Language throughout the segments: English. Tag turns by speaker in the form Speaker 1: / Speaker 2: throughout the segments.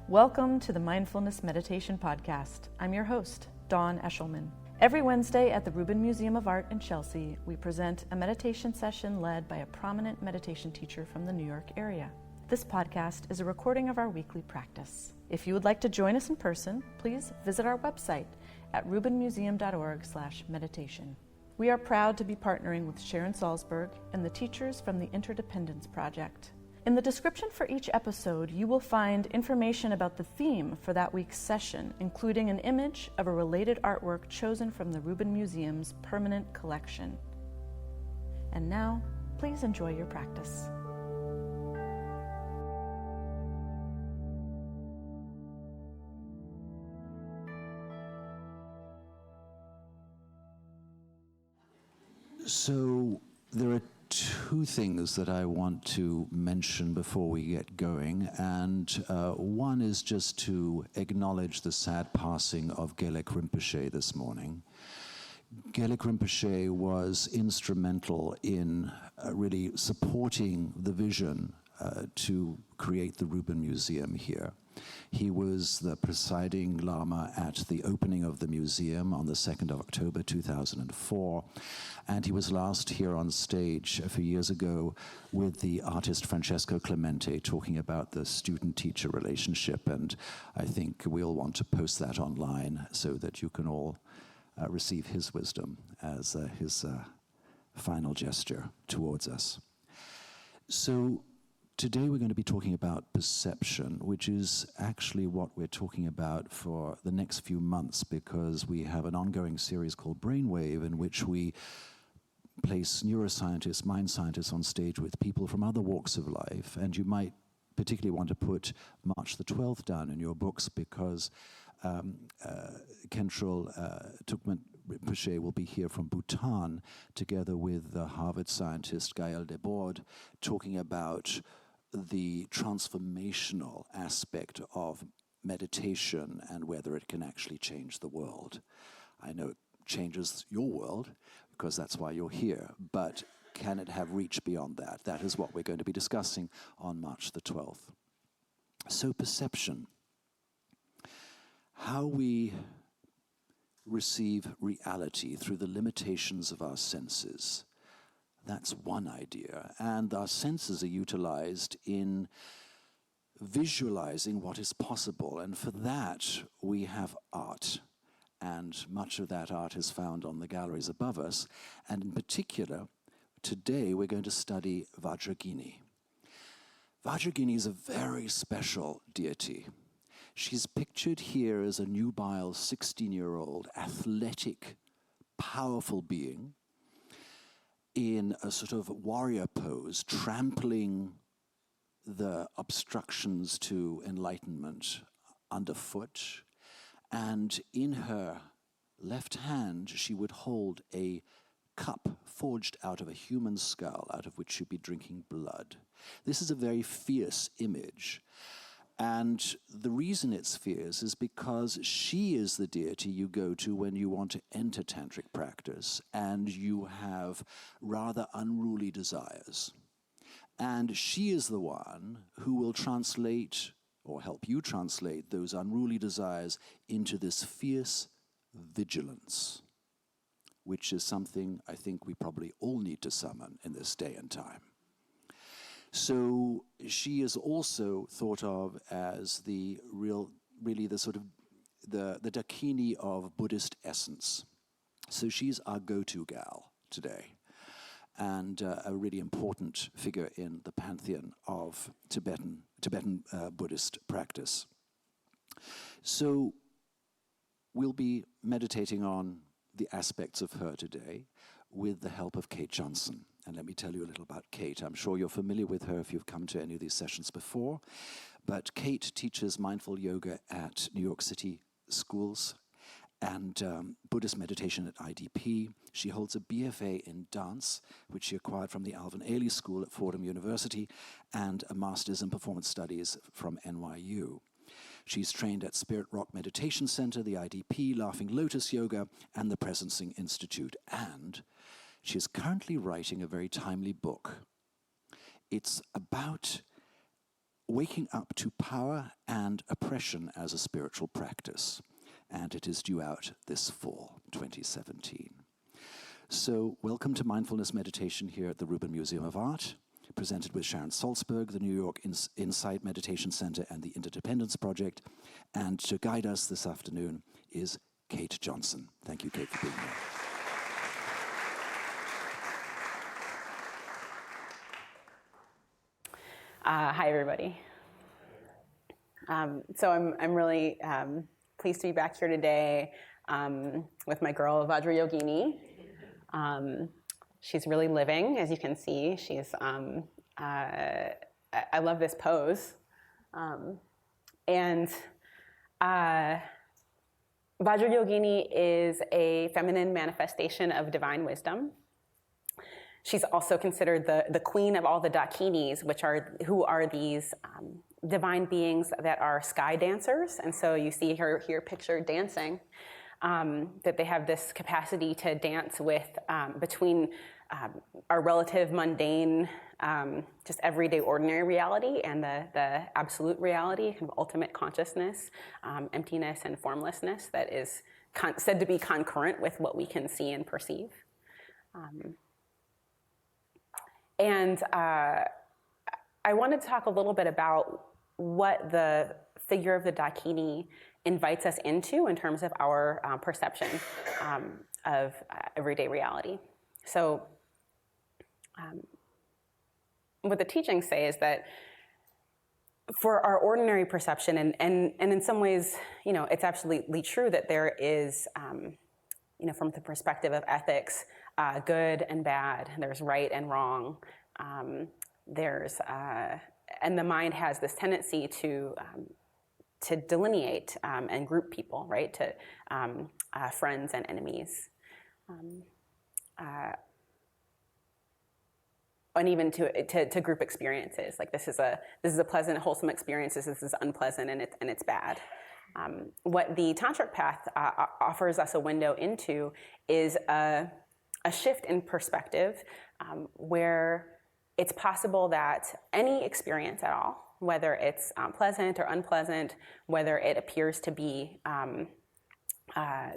Speaker 1: Welcome to the Mindfulness Meditation Podcast. I'm your host, Dawn Eshelman. Every Wednesday at the Rubin Museum of Art in Chelsea, we present a meditation session led by a prominent meditation teacher from the New York area. This podcast is a recording of our weekly practice. If you would like to join us in person, please visit our website at rubinmuseum.org/meditation. We are proud to be partnering with Sharon Salzberg and the teachers from the Interdependence Project. In the description for each episode, you will find information about the theme for that week's session, including an image of a related artwork chosen from the Rubin Museum's permanent collection. And now, please enjoy your practice.
Speaker 2: So there are two things that I want to mention before we get going, and one is just to acknowledge the sad passing of Gelek Rinpoche this morning. Gelek Rinpoche was instrumental in really supporting the vision to create the Rubin Museum here. He was the presiding Lama at the opening of the museum on the 2nd of October 2004, and he was last here on stage a few years ago with the artist Francesco Clemente talking about the student-teacher relationship, and I think we'll want to post that online so that you can all receive his wisdom as his final gesture towards us. So today we're going to be talking about perception, which is actually what we're talking about for the next few months, because we have an ongoing series called Brainwave in which we place neuroscientists, mind scientists on stage with people from other walks of life. And you might particularly want to put March the 12th down in your books, because Kentrol Tukman Rinpoche will be here from Bhutan together with the Harvard scientist Gaël Debord, talking about the transformational aspect of meditation and whether it can actually change the world. I know it changes your world because that's why you're here, but can it have reach beyond that? That is what we're going to be discussing on March the 12th. So perception. How we receive reality through the limitations of our senses. That's one idea. And our senses are utilized in visualizing what is possible. And for that, we have art. And much of that art is found on the galleries above us. And in particular, today we're going to study Vajragini. Vajragini is a very special deity. She's pictured here as a nubile 16-year-old, athletic, powerful being in a sort of warrior pose, trampling the obstructions to enlightenment underfoot. And in her left hand, she would hold a cup forged out of a human skull, out of which she'd be drinking blood. This is a very fierce image. And the reason it's fierce is because she is the deity you go to when you want to enter tantric practice and you have rather unruly desires. And she is the one who will translate or help you translate those unruly desires into this fierce vigilance, which is something I think we probably all need to summon in this day and time. So she is also thought of as the Dakini of Buddhist essence. So she's our go-to gal today, and a really important figure in the pantheon of Tibetan Buddhist practice. So we'll be meditating on the aspects of her today with the help of Kate Johnson. And let me tell you a little about Kate. I'm sure you're familiar with her if you've come to any of these sessions before. But Kate teaches mindful yoga at New York City schools and Buddhist meditation at IDP. She holds a BFA in dance, which she acquired from the Alvin Ailey School at Fordham University, and a master's in performance studies from NYU. She's trained at Spirit Rock Meditation Center, the IDP, Laughing Lotus Yoga, and the Presencing Institute. And she is currently writing a very timely book. It's about Waking Up to Power and Oppression as a Spiritual Practice. And it is due out this fall, 2017. So welcome to Mindfulness Meditation here at the Rubin Museum of Art, presented with Sharon Salzberg, the New York Insight Meditation Center and the Interdependence Project. And to guide us this afternoon is Kate Johnson. Thank you, Kate, for being here.
Speaker 3: Hi, everybody. So I'm really pleased to be back here today with my girl, Vajra Yogini. She's really living, as you can see. She's I love this pose. And Vajra Yogini is a feminine manifestation of divine wisdom. She's also considered the queen of all the Dakinis, who are these divine beings that are sky dancers. And so you see her here pictured dancing, that they have this capacity to dance with between our relative mundane, just everyday ordinary reality and the absolute reality, kind of ultimate consciousness, emptiness and formlessness that is said to be concurrent with what we can see and perceive. And I wanted to talk a little bit about what the figure of the Dakini invites us into in terms of our perception of everyday reality. So what the teachings say is that for our ordinary perception, and in some ways, it's absolutely true that there is, from the perspective of ethics, good and bad, there's right and wrong, and the mind has this tendency to delineate and group people, right, to friends and enemies, and even to group experiences. Like this is a pleasant, wholesome experience. This is unpleasant, and it's bad. What the tantric path offers us a window into is a shift in perspective, where it's possible that any experience at all, whether it's pleasant or unpleasant, whether it appears to be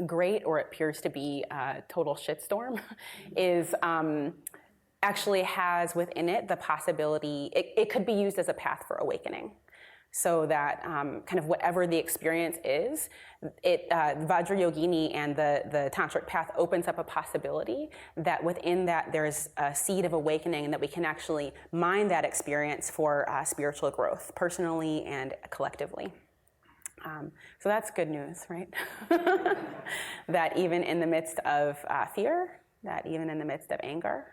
Speaker 3: great or it appears to be a total shitstorm, is actually has within it the possibility, it could be used as a path for awakening. So that kind of whatever the experience is, Vajra Yogini and the tantric path opens up a possibility that within that there's a seed of awakening, and that we can actually mine that experience for spiritual growth, personally and collectively. So that's good news, right? That even in the midst of fear, that even in the midst of anger,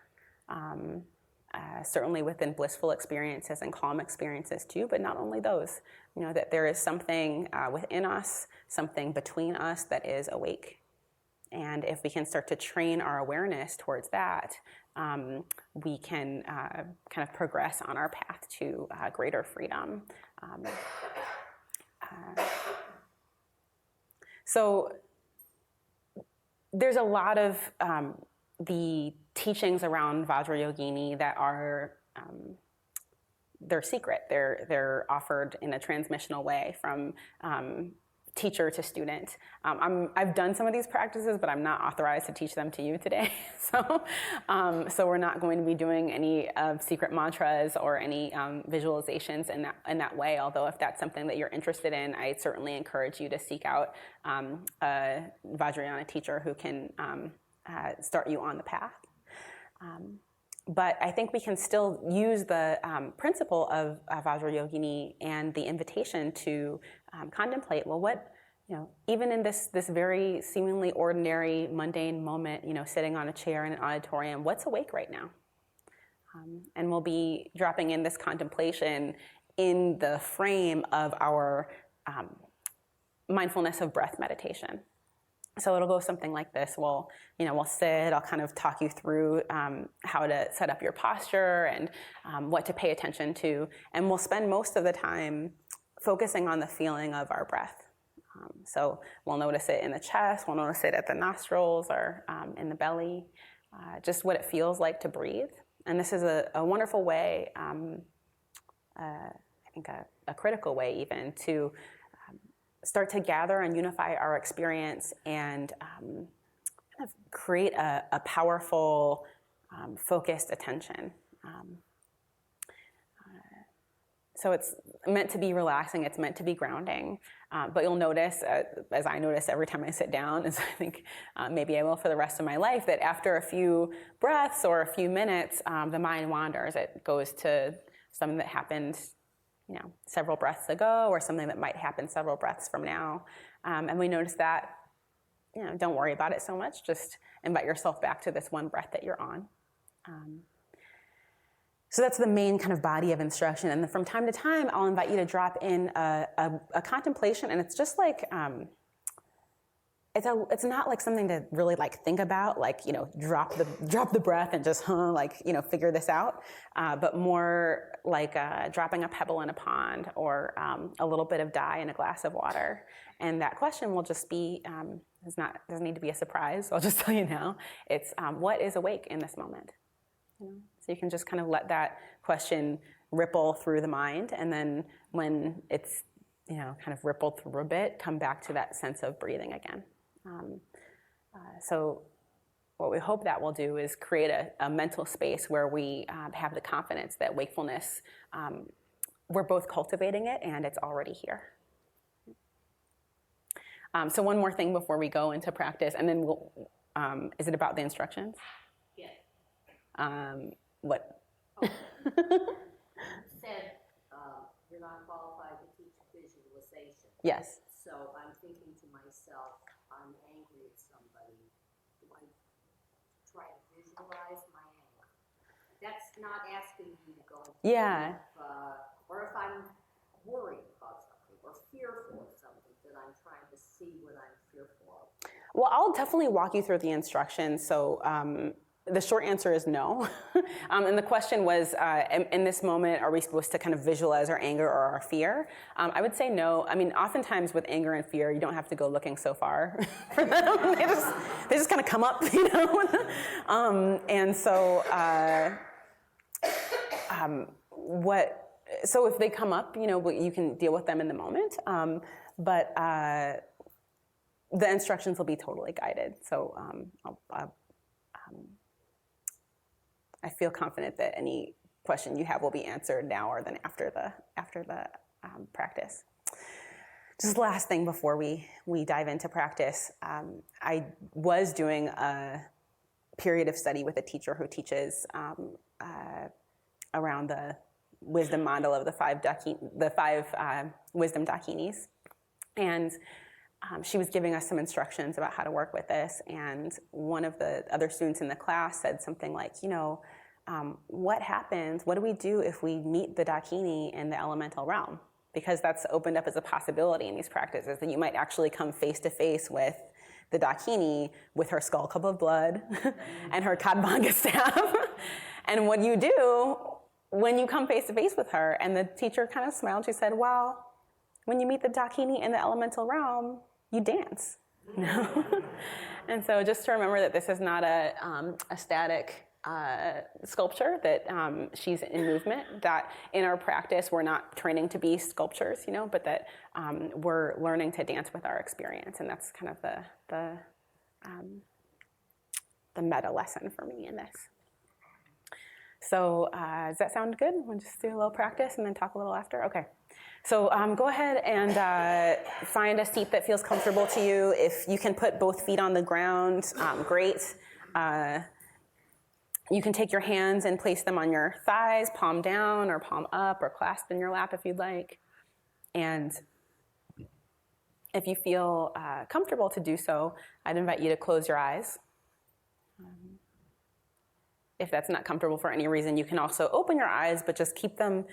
Speaker 3: certainly within blissful experiences and calm experiences too, but not only those, that there is something within us, something between us that is awake. And if we can start to train our awareness towards that, we can kind of progress on our path to greater freedom. So there's a lot of the teachings around Vajra Yogini that are they're secret. They're offered in a transmissional way from teacher to student. I've done some of these practices, but I'm not authorized to teach them to you today. So we're not going to be doing any secret mantras or any visualizations in that way. Although if that's something that you're interested in, I certainly encourage you to seek out a Vajrayana teacher who can start you on the path. But I think we can still use the principle of Vajra Yogini and the invitation to contemplate, well, what, even in this very seemingly ordinary, mundane moment, sitting on a chair in an auditorium, what's awake right now? And we'll be dropping in this contemplation in the frame of our mindfulness of breath meditation. So it'll go something like this. We'll sit, I'll kind of talk you through how to set up your posture and what to pay attention to. And we'll spend most of the time focusing on the feeling of our breath. So we'll notice it in the chest, we'll notice it at the nostrils or in the belly, just what it feels like to breathe. And this is a wonderful way, I think a critical way even to start to gather and unify our experience and kind of create a powerful, focused attention. So it's meant to be relaxing, it's meant to be grounding, but you'll notice, as I notice every time I sit down, as I think maybe I will for the rest of my life, that after a few breaths or a few minutes, the mind wanders. It goes to something that happened, several breaths ago, or something that might happen several breaths from now. And we notice that, don't worry about it so much, just invite yourself back to this one breath that you're on. So that's the main kind of body of instruction. And then from time to time, I'll invite you to drop in a contemplation, and it's just like, it's not like something to really like think about, like, drop the breath and just, figure this out, but more like dropping a pebble in a pond, or a little bit of dye in a glass of water. And that question will just be, doesn't need to be a surprise. I'll just tell you now. It's what is awake in this moment? So you can just kind of let that question ripple through the mind, and then when it's kind of rippled through a bit, come back to that sense of breathing again. So what we hope that will do is create a mental space where we have the confidence that wakefulness, we're both cultivating it and it's already here. So one more thing before we go into practice, and then we'll, is it about the instructions? What?
Speaker 4: You said you're not qualified to teach visualization.
Speaker 3: Yes.
Speaker 4: So I'm thinking to myself, I'm angry at somebody. Do I try to visualize my anger? That's not asking you to go into
Speaker 3: Yeah.
Speaker 4: or if I'm worried about something or fearful of something, that I'm trying to see what I'm fearful of.
Speaker 3: Well, I'll definitely walk you through the instructions. So the short answer is no. And the question was, in this moment, are we supposed to kind of visualize our anger or our fear? I would say no. I mean, oftentimes with anger and fear, you don't have to go looking so far for them. They just kind of come up, And so, so if they come up, you can deal with them in the moment. But the instructions will be totally guided. So I feel confident that any question you have will be answered now or then after the practice. Just the last thing before we dive into practice, I was doing a period of study with a teacher who teaches around the wisdom mandala of the five wisdom dakinis, and she was giving us some instructions about how to work with this, and one of the other students in the class said something like, what do we do if we meet the dakini in the elemental realm? Because that's opened up as a possibility in these practices, that you might actually come face to face with the dakini with her skull cup of blood and her kadbanga staff. And what do you do when you come face to face with her? And the teacher kind of smiled. She said, well, when you meet the dakini in the elemental realm, you dance. And so just to remember that this is not a static sculpture, that she's in movement, that in our practice we're not training to be sculptures, but that we're learning to dance with our experience. And that's kind of the meta lesson for me in this. So does that sound good? We'll just do a little practice and then talk a little after? Okay. So go ahead and find a seat that feels comfortable to you. If you can put both feet on the ground, great. You can take your hands and place them on your thighs, palm down or palm up, or clasped in your lap if you'd like. And if you feel comfortable to do so, I'd invite you to close your eyes. If that's not comfortable for any reason, you can also open your eyes, but just keep them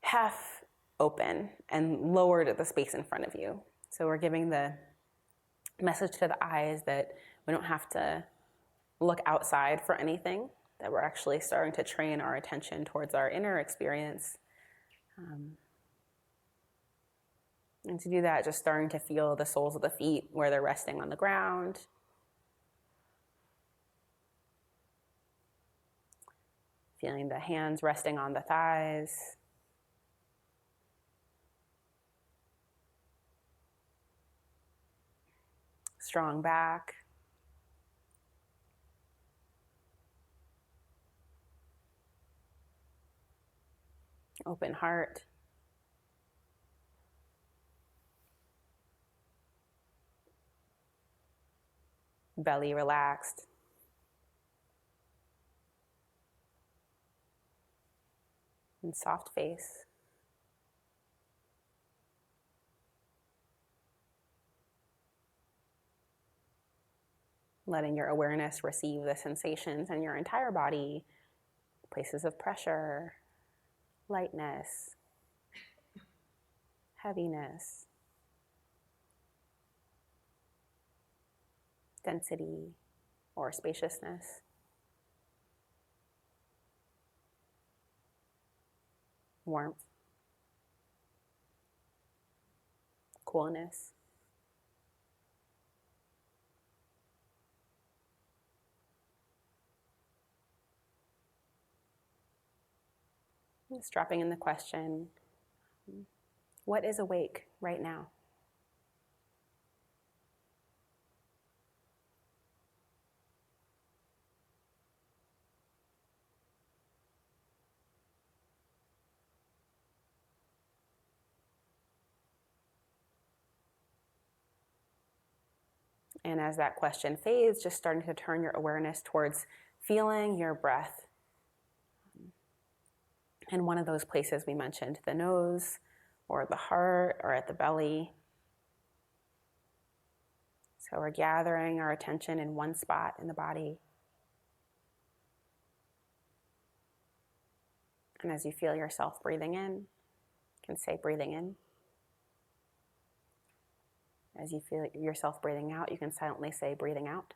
Speaker 3: half open and lower to the space in front of you. So we're giving the message to the eyes that we don't have to look outside for anything, that we're actually starting to train our attention towards our inner experience. And to do that, just starting to feel the soles of the feet where they're resting on the ground. Feeling the hands resting on the thighs. strong back, open heart, belly relaxed, and soft face. Letting your awareness receive the sensations in your entire body, places of pressure, lightness, heaviness, density, or spaciousness. Warmth, coolness. Just dropping in the question, what is awake right now? And as that question fades, just starting to turn your awareness towards feeling your breath. And one of those places we mentioned, the nose, or the heart, or at the belly. So we're gathering our attention in one spot in the body. And as you feel yourself breathing in, you can say breathing in. As you feel yourself breathing out, you can silently say breathing out.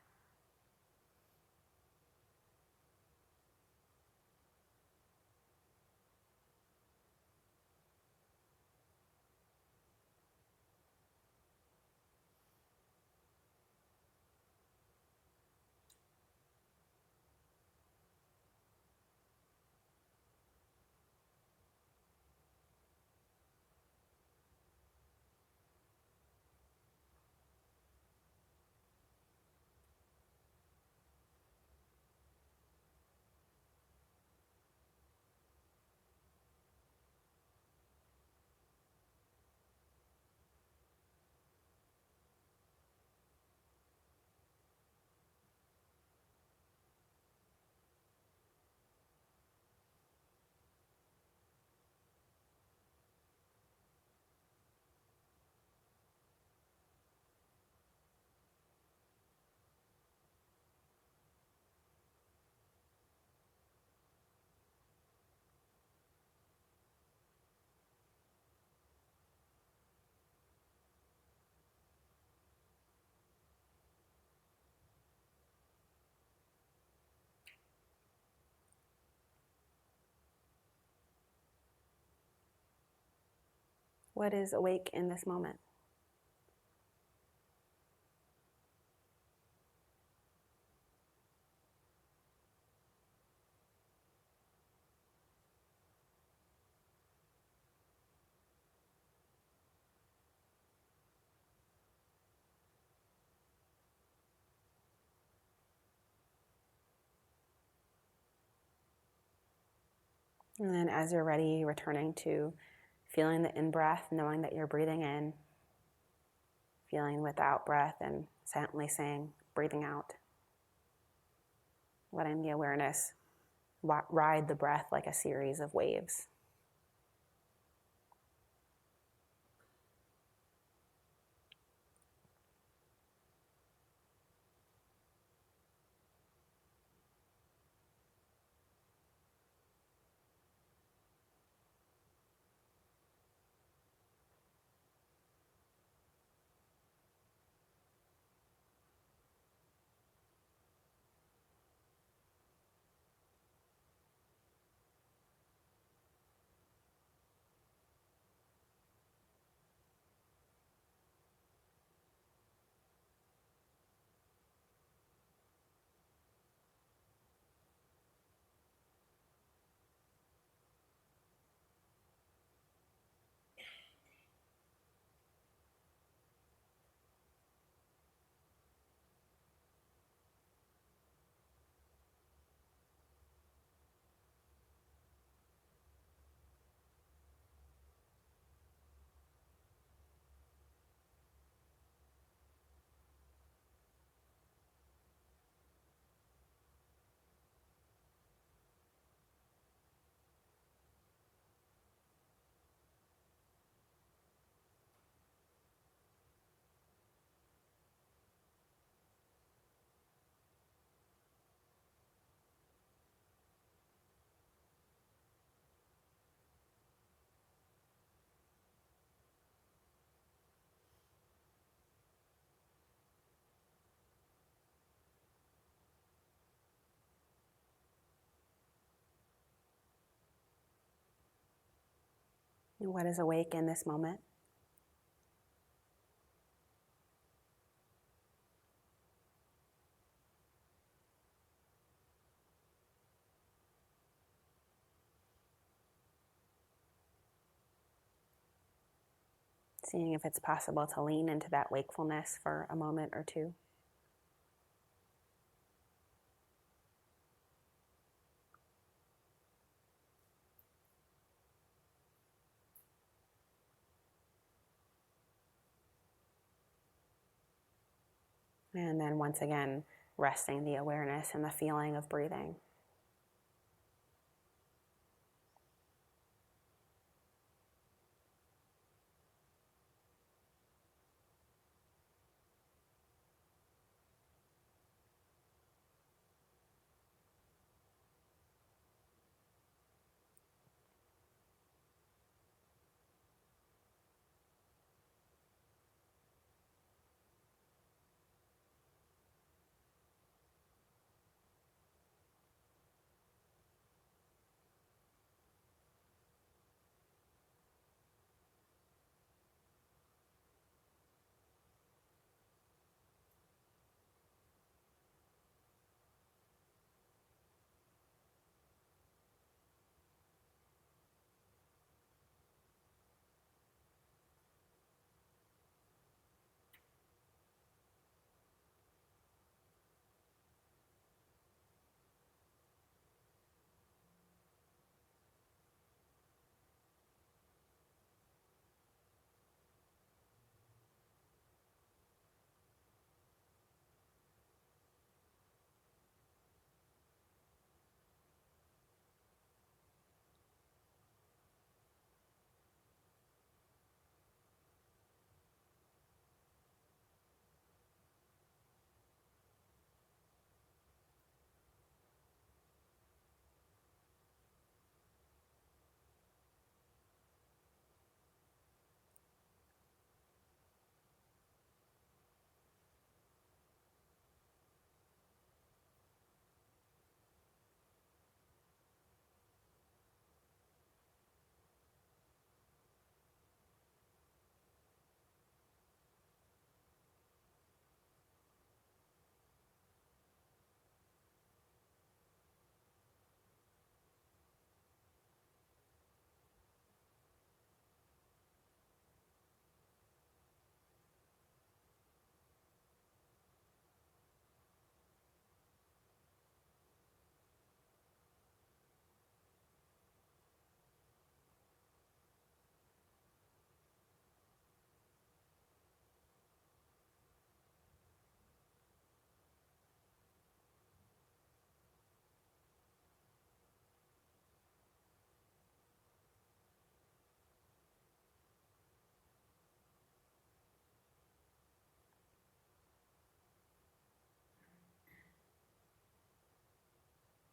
Speaker 3: What is awake in this moment? And then as you're ready, returning to feeling the in-breath, knowing that you're breathing in, feeling with out-breath, and silently saying, breathing out. Letting the awareness ride the breath like a series of waves. What is awake in this moment? Seeing if it's possible to lean into that wakefulness for a moment or two. And then once again, resting the awareness and the feeling of breathing.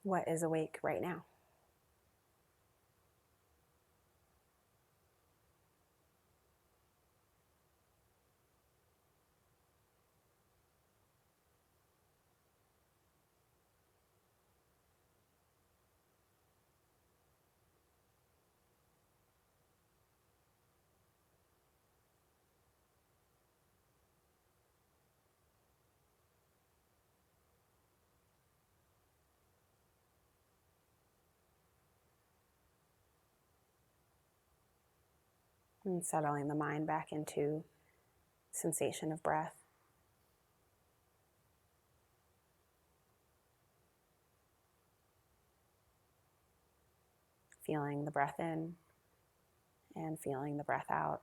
Speaker 3: What is awake right now? And settling the mind back into sensation of breath. Feeling the breath in and feeling the breath out.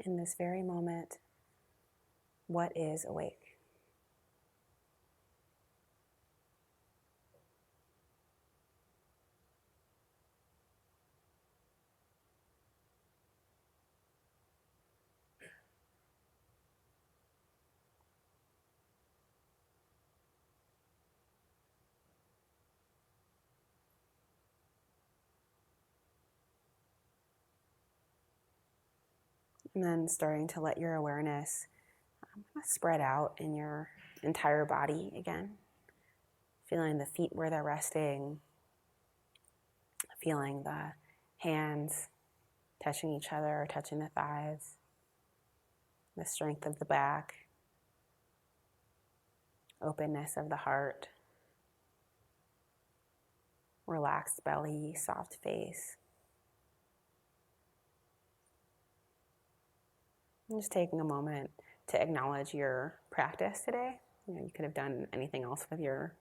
Speaker 3: in this very moment, what is awake? And then starting to let your awareness spread out in your entire body again. Feeling the feet where they're resting. Feeling the hands touching each other, touching the thighs. The strength of the back. Openness of the heart. Relaxed belly, soft face. And just taking a moment to acknowledge your practice today. You could have done anything else with your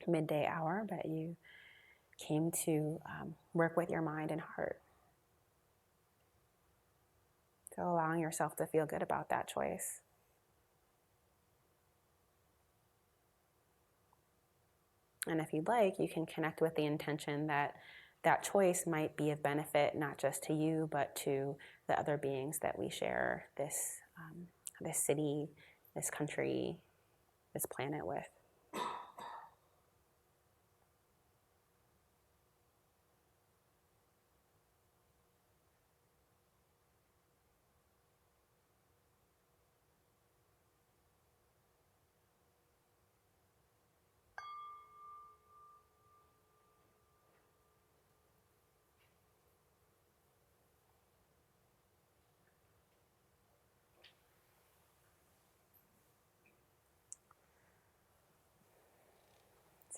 Speaker 3: midday hour, but you came to work with your mind and heart. So allowing yourself to feel good about that choice. And if you'd like, you can connect with the intention that that choice might be of benefit not just to you, but to the other beings that we share this city, this country, this planet with.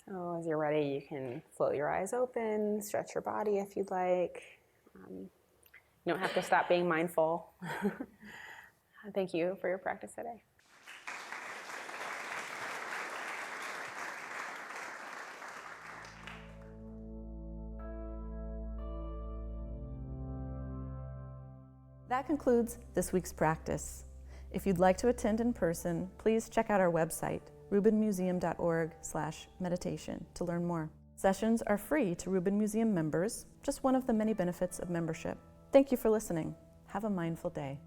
Speaker 3: So as you're ready, you can float your eyes open, stretch your body if you'd like. You don't have to stop being mindful. Thank you for your practice today.
Speaker 1: That concludes this week's practice. If you'd like to attend in person, please check out our website, rubinmuseum.org/meditation, to learn more. Sessions are free to Rubin Museum members, just one of the many benefits of membership. Thank you for listening. Have a mindful day.